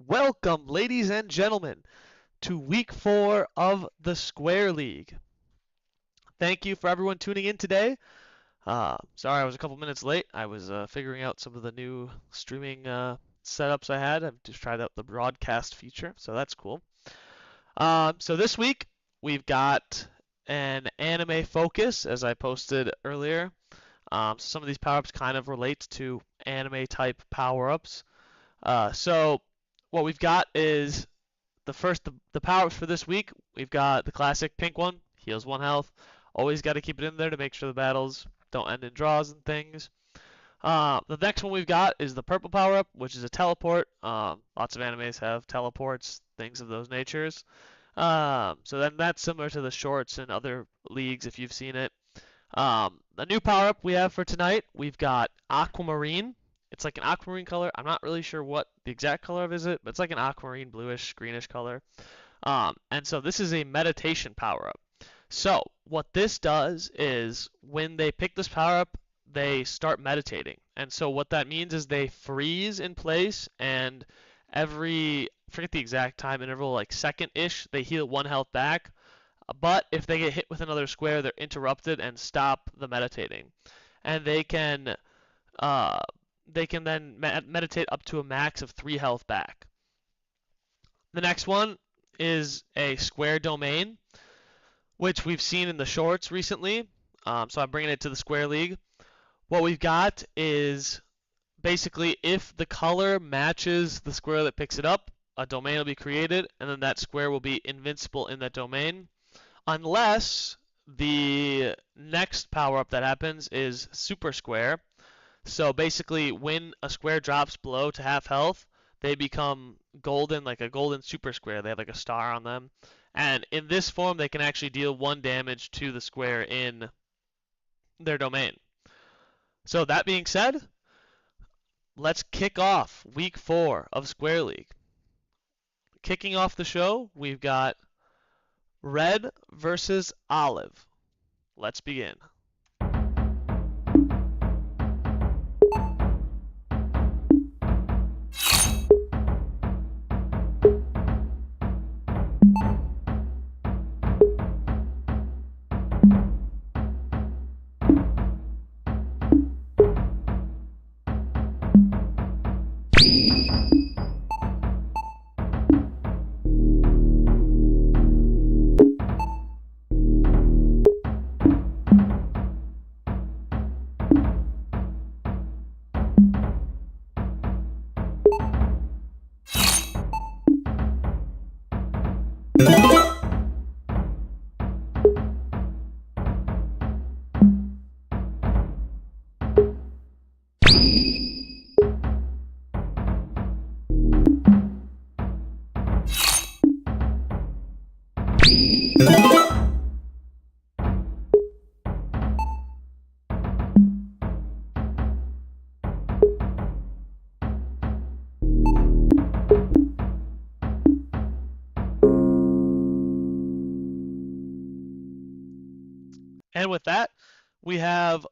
Welcome, ladies and gentlemen, to week 4 of the Square League. Thank you for everyone tuning in today. Sorry I was a couple minutes late. I was figuring out some of the new streaming setups I had. I've just tried out the broadcast feature, so that's cool. So this week we've got an anime focus, as I posted earlier. Some of these power-ups kind of relate to anime type power-ups. So what we've got is the power-ups for this week. We've got the classic pink one, heals 1 health. Always got to keep it in there to make sure the battles don't end in draws and things. The next one we've got is the purple power-up, which is a teleport. Lots of animes have teleports, things of those natures. So then that's similar to the shorts in other leagues if you've seen it. The new power-up we have for tonight, we've got aquamarine. It's like an aquamarine color. I'm not really sure what the exact color of is it, but it's like an aquamarine, bluish, greenish color. And so this is a meditation power-up. So what this does is when they pick this power-up, they start meditating. And so what that means is they freeze in place, and forget the exact time interval, like second-ish, they heal 1 health back. But if they get hit with another square, they're interrupted and stop the meditating. And they can then meditate up to a max of 3 health back. The next one is a square domain, which we've seen in the shorts recently. So I'm bringing it to the Square League. What we've got is basically if the color matches the square that picks it up, a domain will be created, and then that square will be invincible in that domain, unless the next power-up that happens is super square. So basically, when a square drops below to half health, they become golden, like a golden super square. They have like a star on them. And in this form, they can actually deal 1 damage to the square in their domain. So that being said, let's kick off week 4 of Square League. Kicking off the show, we've got red versus olive. Let's begin. And with that, we have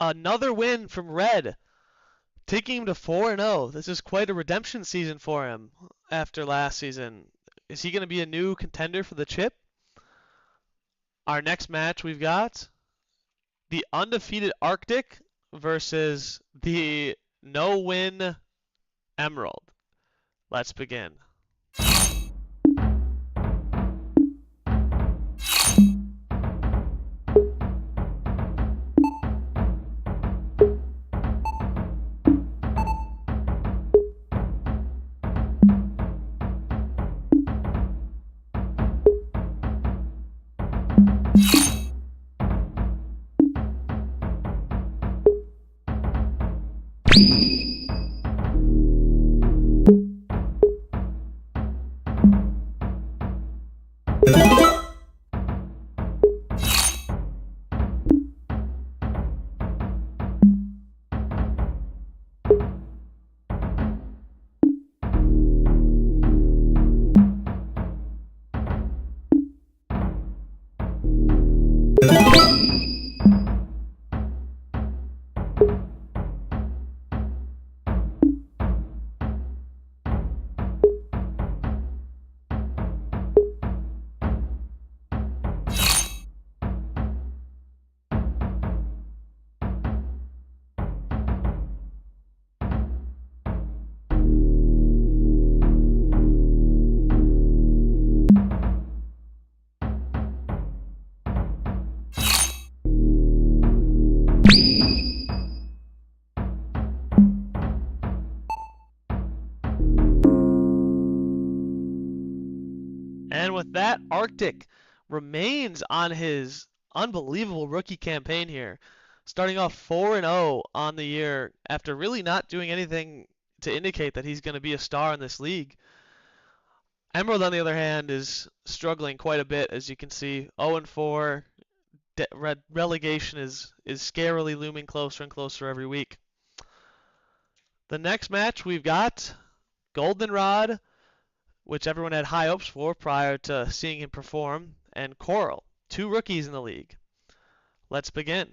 another win from Red, taking him to 4-0. This is quite a redemption season for him after last season. Is he going to be a new contender for the chip? Our next match we've got the undefeated Arctic versus the no-win Emerald. Let's begin. And with that, Arctic remains on his unbelievable rookie campaign here, starting off 4-0 on the year after really not doing anything to indicate that he's going to be a star in this league. Emerald, on the other hand, is struggling quite a bit, as you can see. 0-4. Relegation is scarily looming closer and closer every week. The next match we've got Goldenrod, which everyone had high hopes for prior to seeing him perform, and Coral, two rookies in the league. Let's begin.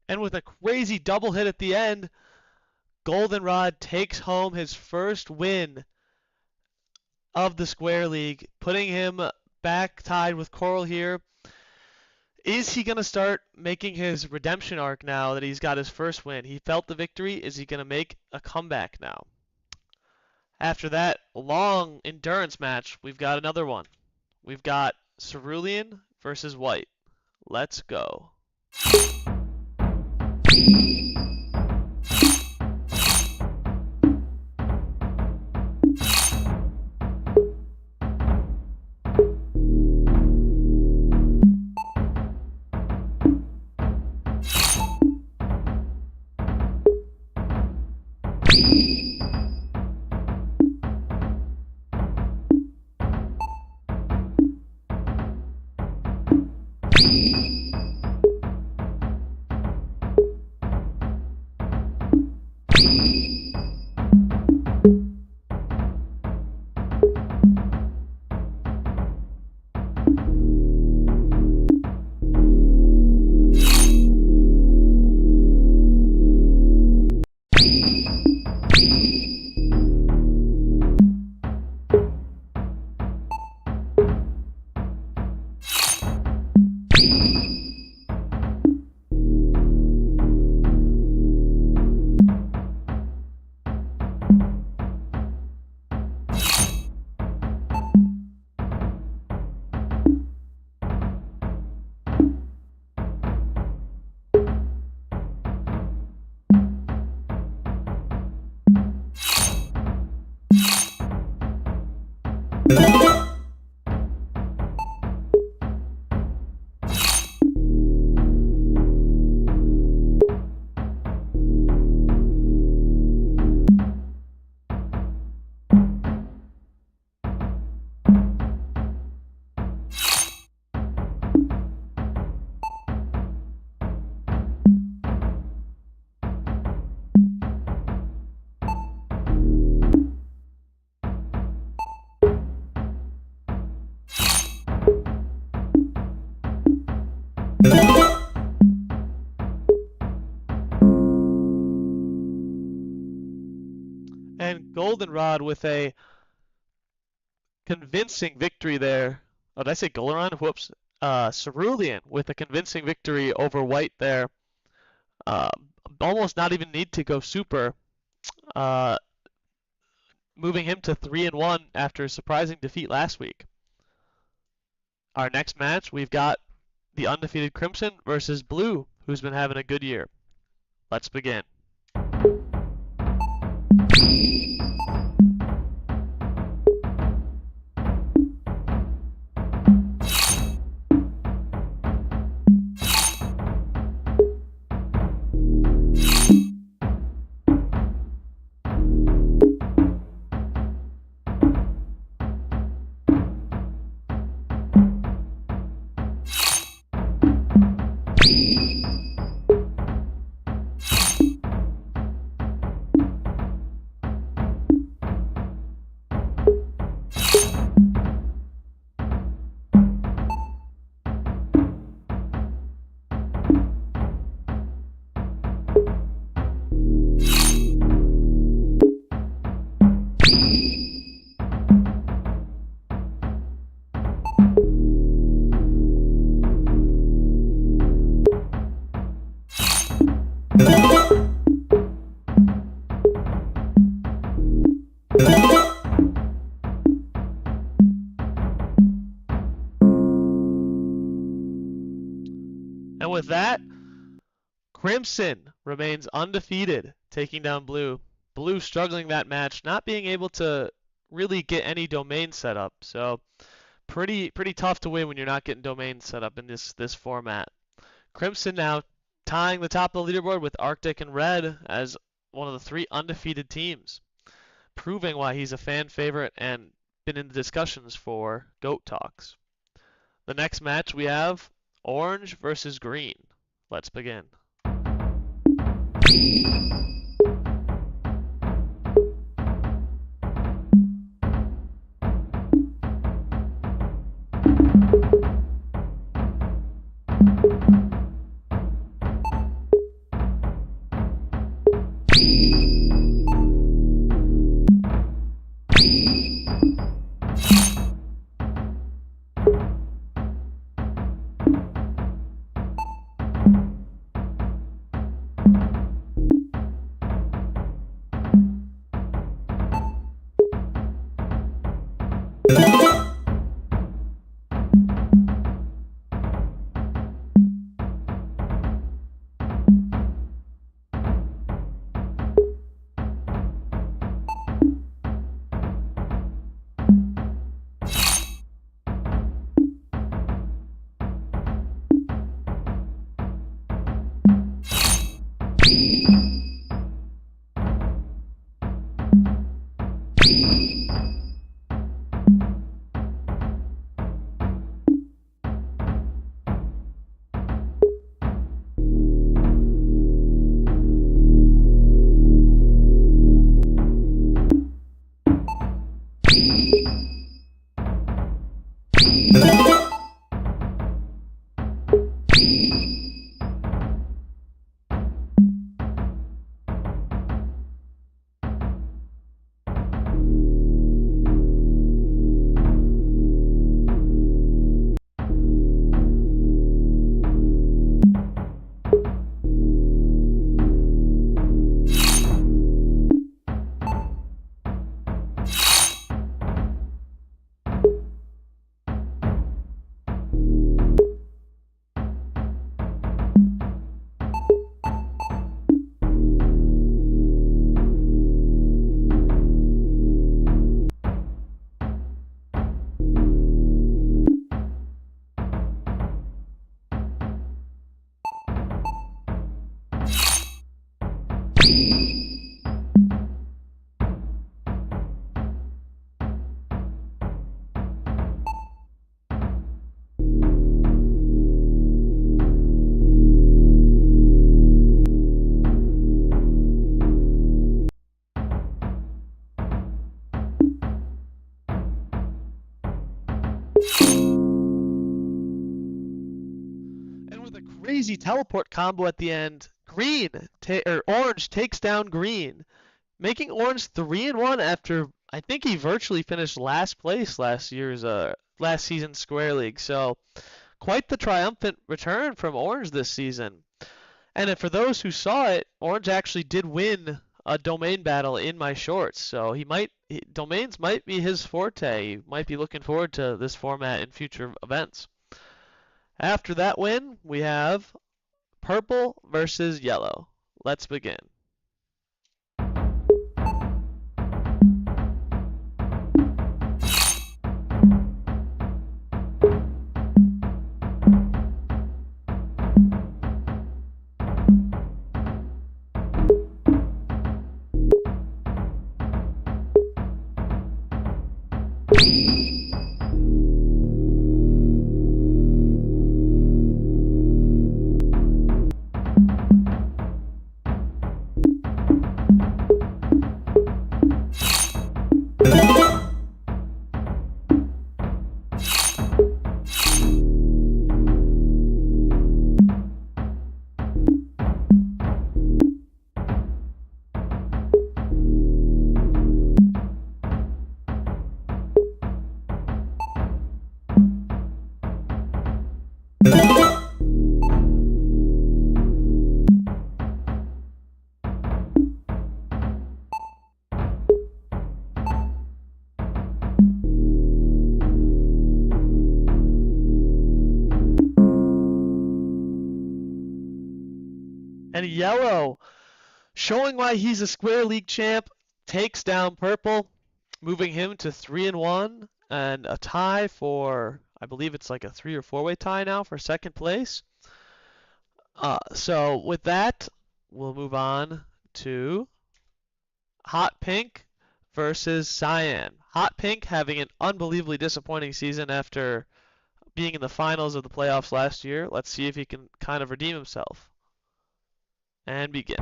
And with a crazy double hit at the end, Goldenrod takes home his first win of the Square League, putting him back tied with Coral here. Is he going to start making his redemption arc now that he's got his first win? He felt the victory. Is he going to make a comeback now? After that long endurance match, we've got another one. We've got Cerulean versus White. Let's go. And Goldenrod with a convincing victory there. Oh, did I say Goldenrod? Whoops. Cerulean with a convincing victory over White there. Uh, Almost not even need to go super. Uh, Moving him to 3-1 after a surprising defeat last week. Our next match, we've got the undefeated Crimson versus Blue, who's been having a good year. Let's begin. And with that, Crimson remains undefeated, taking down Blue. Blue struggling that match, not being able to really get any domain set up. So pretty tough to win when you're not getting domains set up in this format. Crimson now tying the top of the leaderboard with Arctic and Red as one of the 3 undefeated teams, proving why he's a fan favorite and been in the discussions for GOAT talks. The next match we have Orange versus Green. Let's begin. And with a crazy teleport combo at the end, orange takes down green, making orange 3-1 after I think he virtually finished last place last season's Square League. So quite the triumphant return from orange this season. And for those who saw it, orange actually did win a domain battle in my shorts. So domains might be his forte. He might be looking forward to this format in future events. After that win, we have purple versus yellow. Let's begin. And yellow, showing why he's a Square League champ, takes down purple, moving him to 3-1 and a tie for, I believe it's like a 3 or 4-way tie now for second place. So with that, we'll move on to Hot Pink versus Cyan. Hot Pink having an unbelievably disappointing season after being in the finals of the playoffs last year. Let's see if he can kind of redeem himself. And begin.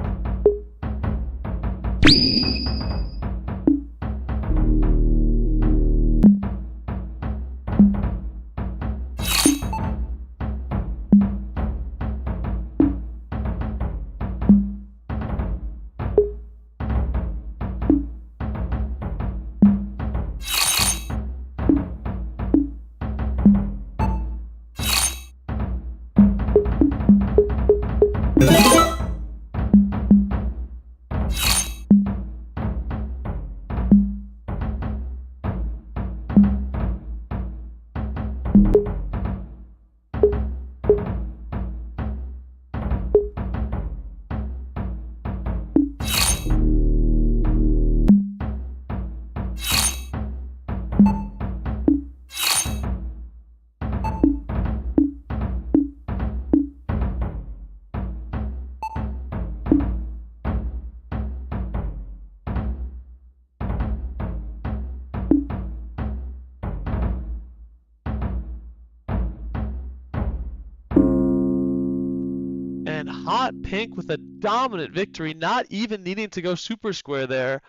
And Hot Pink with a dominant victory, not even needing to go super square there.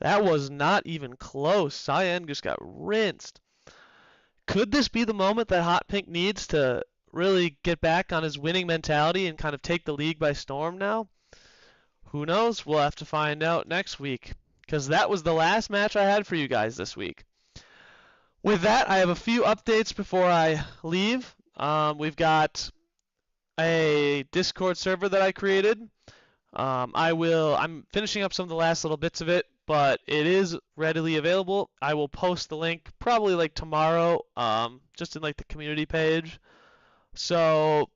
That was not even close. Cyan just got rinsed. Could this be the moment that Hot Pink needs to really get back on his winning mentality and kind of take the league by storm now? Who knows? We'll have to find out next week, because that was the last match I had for you guys this week. With that, I have a few updates before I leave. We've got a Discord server that I created. I'm finishing up some of the last little bits of it, but it is readily available. I will post the link probably like tomorrow, just in like the community page. So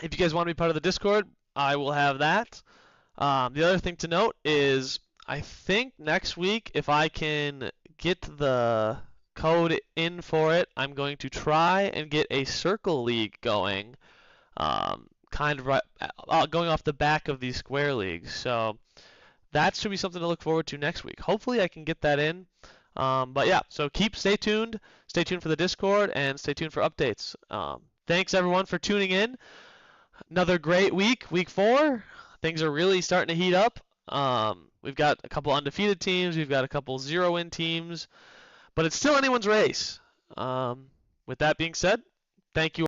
if you guys want to be part of the Discord, I will have that. The other thing to note is I think next week, if I can get the code in for it, I'm going to try and get a Circle League going. kind of going off the back of these square leagues. So that should be something to look forward to next week. Hopefully I can get that in. But yeah, so stay tuned. Stay tuned for the Discord and stay tuned for updates. Thanks everyone for tuning in. Another great week 4. Things are really starting to heat up. We've got a couple undefeated teams. We've got a couple 0-win teams. But it's still anyone's race. With that being said, thank you